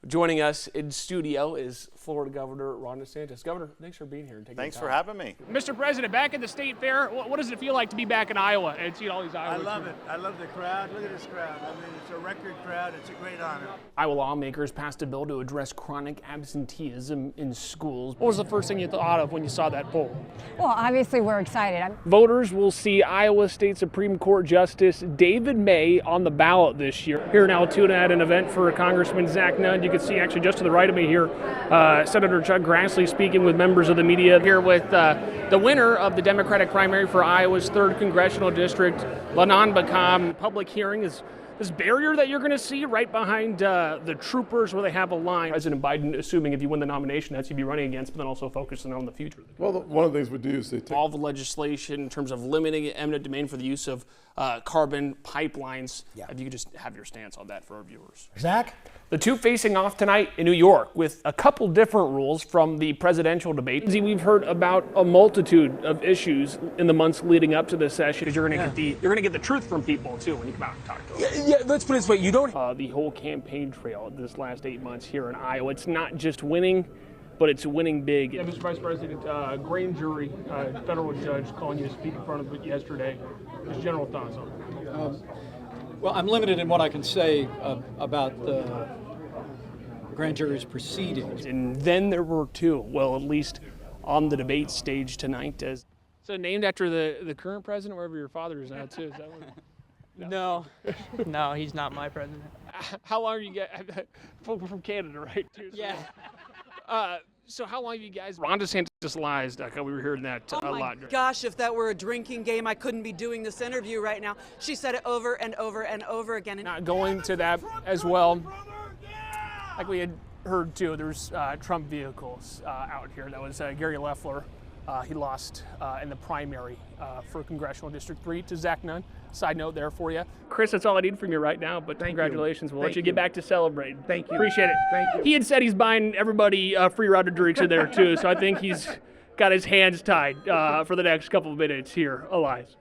Joining us in studio is Florida Governor Ron DeSantis. Governor, thanks for being here and taking Thanks the time. for having me. Mr. President, back at the state fair, what does it feel like to be back in Iowa and see all these Iowans? I love it. I love the crowd. Look at this crowd. I mean, it's a record crowd. It's a great honor. Iowa lawmakers passed a bill to address chronic absenteeism in schools. What was the first thing you thought of when you saw that poll? Well, obviously we're excited. Voters will see Iowa State Supreme Court Justice David May on the ballot this year. Here in Altoona at an event for Congressman Zach Nunn, you can see actually just to the right of me here, Senator Chuck Grassley speaking with members of the media here with the winner of the Democratic primary for Iowa's 3rd Congressional District, Lanon Bakam. Public hearing is this barrier that you're going to see right behind the troopers where they have a line. President Biden, assuming if you win the nomination, that's who you'd be running against, but then also focusing on the future. Well, one of the things we do is they take all the legislation in terms of limiting eminent domain for the use of carbon pipelines. Yeah. If you could just have your stance on that for our viewers. Zach? The two facing off tonight in New York with a couple different rules from the presidential debate. We've heard about a multitude of issues in the months leading up to this session. Because you're going to get the truth from people too when you come out and talk to them. Yeah, let's put it this way. You don't. The whole campaign trail this last 8 months here in Iowa. It's not just winning, but it's winning big. Yeah, Mr. Vice President, grand jury, federal judge calling you to speak in front of it yesterday. Just general thoughts on it. Well, I'm limited in what I can say about the grand jury's proceedings. And then there were two, well, at least on the debate stage tonight. So named after the current president, wherever your father is now, too. Is that what? No, no, he's not my president. How long are you guys from Canada, right? Too, so. Yeah. So how long have you guys? Ron DeSantis lies, Becca. We were hearing that a lot. Oh my gosh, if that were a drinking game, I couldn't be doing this interview right now. She said it over and over and over again. Not going to that as well. Like we had heard too, there's Trump vehicles out here. That was Gary Loeffler. He lost in the primary for Congressional District 3 to Zach Nunn. Side note there for you. Chris, that's all I need from you right now, but congratulations. We'll let you get back to celebrating. Thank you. Appreciate it. Thank you. He had said he's buying everybody free routed drinks in there too, so I think he's got his hands tied for the next couple of minutes here. Elias.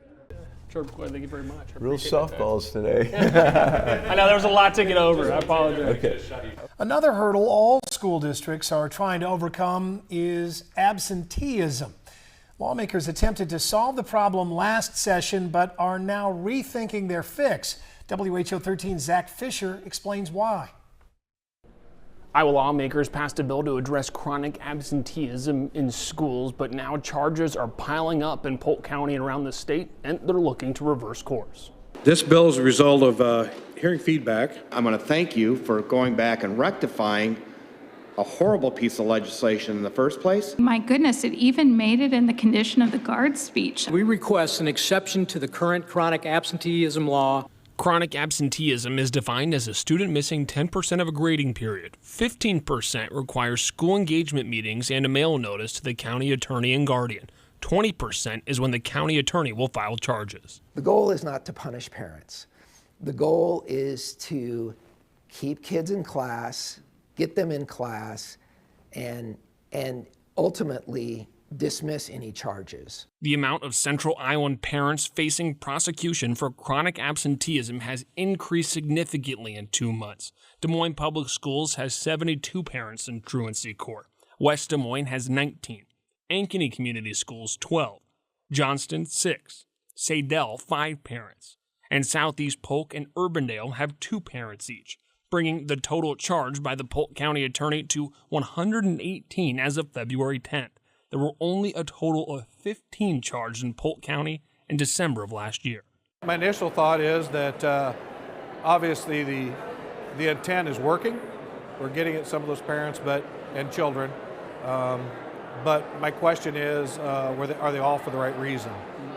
Sure, thank you very much. real softballs today. I know there was a lot to get over. I apologize. Okay. Another hurdle all school districts are trying to overcome is absenteeism. Lawmakers attempted to solve the problem last session, but are now rethinking their fix. WHO 13's Zach Fisher explains why. Iowa lawmakers passed a bill to address chronic absenteeism in schools, but now charges are piling up in Polk County and around the state, and they're looking to reverse course. This bill is a result of hearing feedback. I'm going to thank you for going back and rectifying a horrible piece of legislation in the first place. My goodness, it even made it in the condition of the guard speech. We request an exception to the current chronic absenteeism law. Chronic absenteeism is defined as a student missing 10% of a grading period. 15% requires school engagement meetings and a mail notice to the county attorney and guardian. 20% is when the county attorney will file charges. The goal is not to punish parents. The goal is to keep kids in class, get them in class, and ultimately dismiss any charges. The amount of Central Iowan parents facing prosecution for chronic absenteeism has increased significantly in 2 months. Des Moines Public Schools has 72 parents in truancy court. West Des Moines has 19. Ankeny Community Schools, 12. Johnston, 6. Sadell, 5 parents. And Southeast Polk and Urbandale have 2 parents each, bringing the total charged by the Polk County Attorney to 118 as of February 10th. There were only a total of 15 charged in Polk County in December of last year. My initial thought is that obviously the intent is working. We're getting at some of those parents and children. But my question is, are they all for the right reason?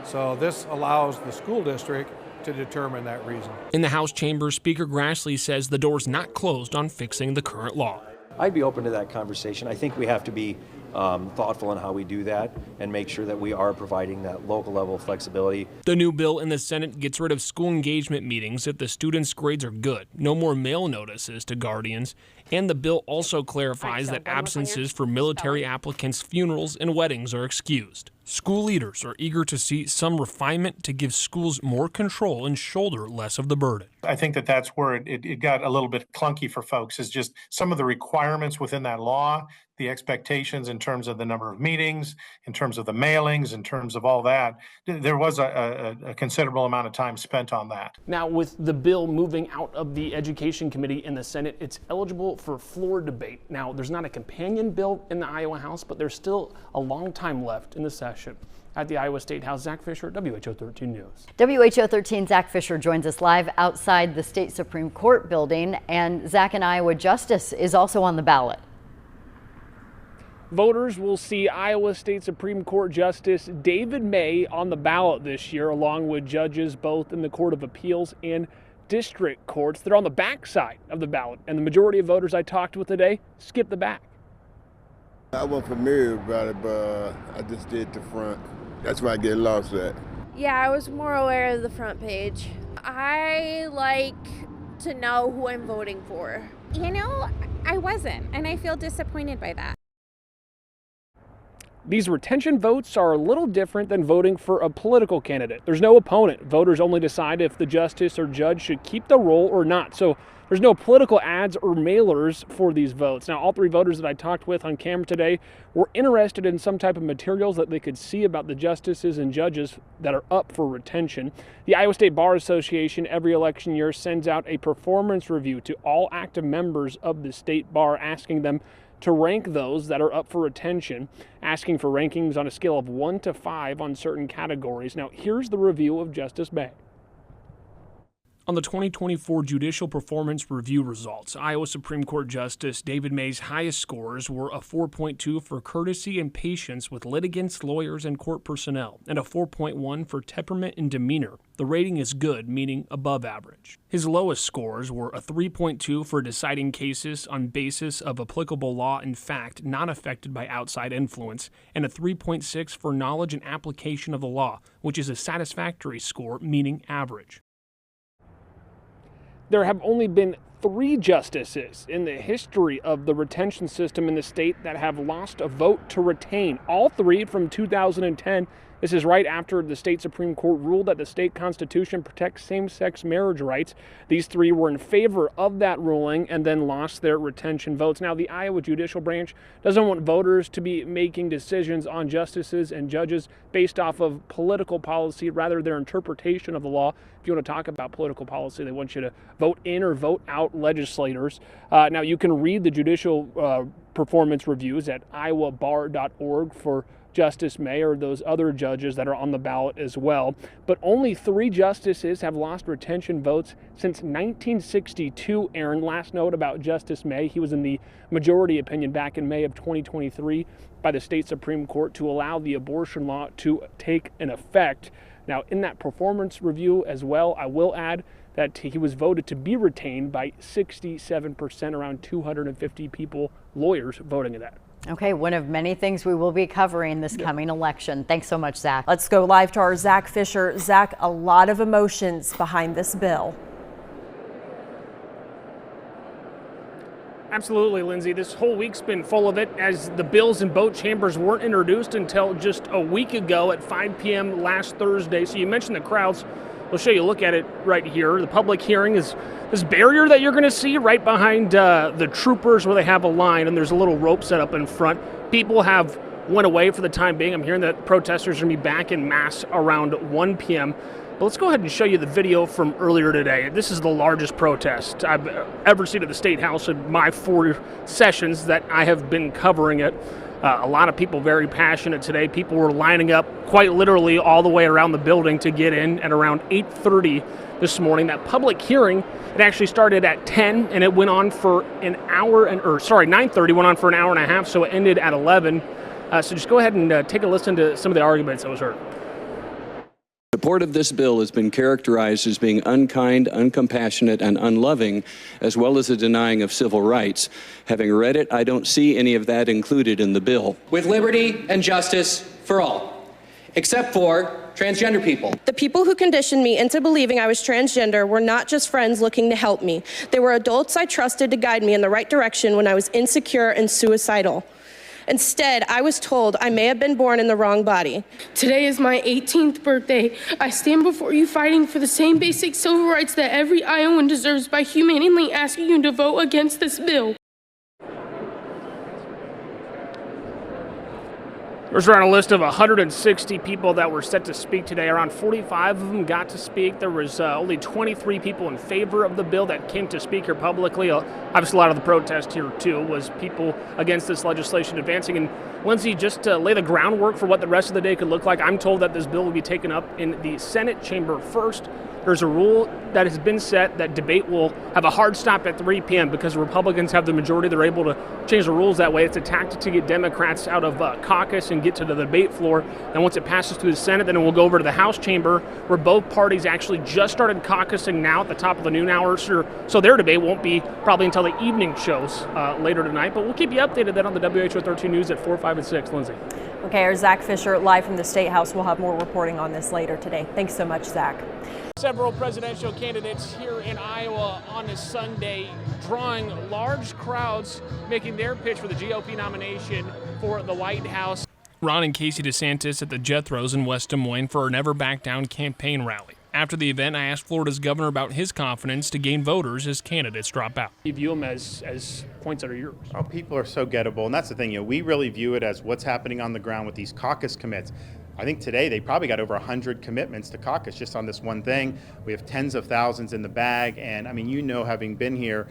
So this allows the school district to determine that reason. In the House chamber, Speaker Grassley says the door's not closed on fixing the current law. I'd be open to that conversation. I think we have to be thoughtful in how we do that and make sure that we are providing that local level of flexibility. The new bill in the Senate gets rid of school engagement meetings if the students' grades are good, no more mail notices to guardians, and the bill also clarifies that absences for military applicants' funerals and weddings are excused. School leaders are eager to see some refinement to give schools more control and shoulder less of the burden. I think that that's where it got a little bit clunky for folks, is just some of the requirements within that law, the expectations in terms of the number of meetings, in terms of the mailings, in terms of all that. There was a considerable amount of time spent on that. Now, with the bill moving out of the Education Committee in the Senate, it's eligible for floor debate. Now, there's not a companion bill in the Iowa House, but there's still a long time left in the session. At the Iowa State House, Zach Fisher, WHO 13 News. WHO 13 Zach Fisher joins us live outside the state Supreme Court building, and Zach, an Iowa justice is also on the ballot. Voters will see Iowa State Supreme Court Justice David May on the ballot this year, along with judges both in the Court of Appeals and district courts. They're on the back side of the ballot, and the majority of voters I talked with today skip the back. I wasn't familiar about it, but I just did the front. That's where I get lost at. Yeah, I was more aware of the front page. I like to know who I'm voting for. You know, I wasn't, and I feel disappointed by that. These retention votes are a little different than voting for a political candidate. There's no opponent. Voters only decide if the justice or judge should keep the role or not. So there's no political ads or mailers for these votes. Now, all three voters that I talked with on camera today were interested in some type of materials that they could see about the justices and judges that are up for retention. The Iowa State Bar Association every election year sends out a performance review to all active members of the state bar, asking them to rank those that are up for retention, asking for rankings on a scale of 1 to 5 on certain categories. Now, here's the review of Justice May. On the 2024 Judicial Performance Review results, Iowa Supreme Court Justice David May's highest scores were a 4.2 for courtesy and patience with litigants, lawyers, and court personnel, and a 4.1 for temperament and demeanor. The rating is good, meaning above average. His lowest scores were a 3.2 for deciding cases on basis of applicable law and fact not affected by outside influence, and a 3.6 for knowledge and application of the law, which is a satisfactory score, meaning average. There have only been 3 justices in the history of the retention system in the state that have lost a vote to retain. All 3 from 2010. This is right after the state Supreme Court ruled that the state constitution protects same-sex marriage rights. These 3 were in favor of that ruling and then lost their retention votes. Now, the Iowa judicial branch doesn't want voters to be making decisions on justices and judges based off of political policy, rather their interpretation of the law. If you want to talk about political policy, they want you to vote in or vote out legislators. Now, you can read the judicial performance reviews at iowabar.org for Justice May or those other judges that are on the ballot as well. But only 3 justices have lost retention votes since 1962. Aaron, last note about Justice May, he was in the majority opinion back in May of 2023 by the state Supreme Court to allow the abortion law to take an effect. Now, in that performance review as well, I will add that he was voted to be retained by 67%, around 250 people, lawyers voting in that. Okay, one of many things we will be covering this coming election. Thanks so much, Zach. Let's go live to our Zach Fisher. Zach, a lot of emotions behind this bill. Absolutely, Lindsay. This whole week's been full of it, as the bills in both chambers weren't introduced until just a week ago at 5 p.m. last Thursday. So you mentioned the crowds. We'll show you a look at it right here. The public hearing is this barrier that you're going to see right behind the troopers where they have a line, and there's a little rope set up in front. People have went away for the time being. I'm hearing that protesters are going to be back in mass around 1 p.m. But let's go ahead and show you the video from earlier today. This is the largest protest I've ever seen at the State House in my 4 sessions that I have been covering it. A lot of people very passionate today. People were lining up quite literally all the way around the building to get in at around 8:30 this morning. That public hearing, it actually started at 10 and it went on for an hour, 9:30 went on for an hour and a half, so it ended at 11. So just go ahead and take a listen to some of the arguments that was heard. Support of this bill has been characterized as being unkind, uncompassionate, and unloving, as well as a denying of civil rights. Having read it, I don't see any of that included in the bill. With liberty and justice for all, except for transgender people. The people who conditioned me into believing I was transgender were not just friends looking to help me. They were adults I trusted to guide me in the right direction when I was insecure and suicidal. Instead, I was told I may have been born in the wrong body. Today is my 18th birthday. I stand before you fighting for the same basic civil rights that every Iowan deserves by humanely asking you to vote against this bill. There's around a list of 160 people that were set to speak today. Around 45 of them got to speak. There was only 23 people in favor of the bill that came to speak here publicly. Obviously, a lot of the protest here, too, was people against this legislation advancing. And Lindsay, just to lay the groundwork for what the rest of the day could look like, I'm told that this bill will be taken up in the Senate chamber first. There's a rule that has been set that debate will have a hard stop at 3 p.m. because the Republicans have the majority. They're able to change the rules that way. It's a tactic to get Democrats out of caucus and get to the debate floor. And once it passes through the Senate, then it will go over to the House chamber, where both parties actually just started caucusing now at the top of the noon hour. So their debate won't be probably until the evening shows later tonight. But we'll keep you updated then on the WHO 13 News at 4, 5, and 6. Lindsay. Okay, our Zach Fisher live from the State House. We'll have more reporting on this later today. Thanks so much, Zach. Several presidential candidates here in Iowa on this Sunday drawing large crowds, making their pitch for the GOP nomination for the White House. Ron and Casey DeSantis at the Jethros in West Des Moines for a Never Back Down campaign rally. After the event, I asked Florida's governor about his confidence to gain voters as candidates drop out. You view them as points that are yours. Oh, people are so gettable, and that's the thing. We really view it as what's happening on the ground with these caucus commits. I think today they probably got over 100 commitments to caucus just on this one thing. We have tens of thousands in the bag, and I mean, having been here,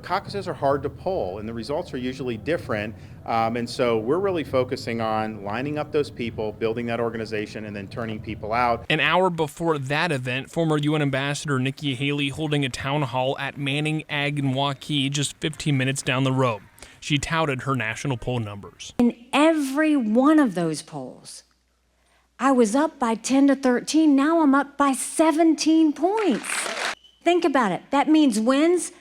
caucuses are hard to poll, and the results are usually different. And so we're really focusing on lining up those people, building that organization, and then turning people out. An hour before that event, former UN Ambassador Nikki Haley holding a town hall at Manning Ag in Waukee, just 15 minutes down the road. She touted her national poll numbers. In every one of those polls, I was up by 10 to 13. Now I'm up by 17 points. Think about it. That means wins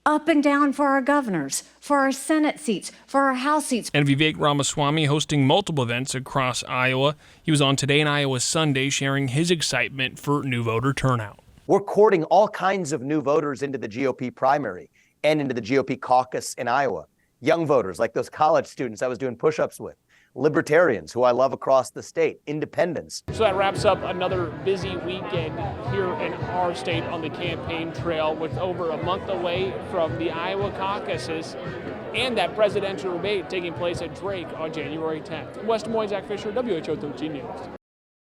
up and down for our governors, for our Senate seats, for our House seats. And Vivek Ramaswamy hosting multiple events across Iowa. He was on Today in Iowa Sunday sharing his excitement for new voter turnout. We're courting all kinds of new voters into the GOP primary and into the GOP caucus in Iowa. Young voters like those college students I was doing push-ups with. Libertarians, who I love across the state, independents. So that wraps up another busy weekend here in our state on the campaign trail, with over a month away from the Iowa caucuses and that presidential debate taking place at Drake on January 10th. In West Des Moines, Zach Fisher, WHO 13 News.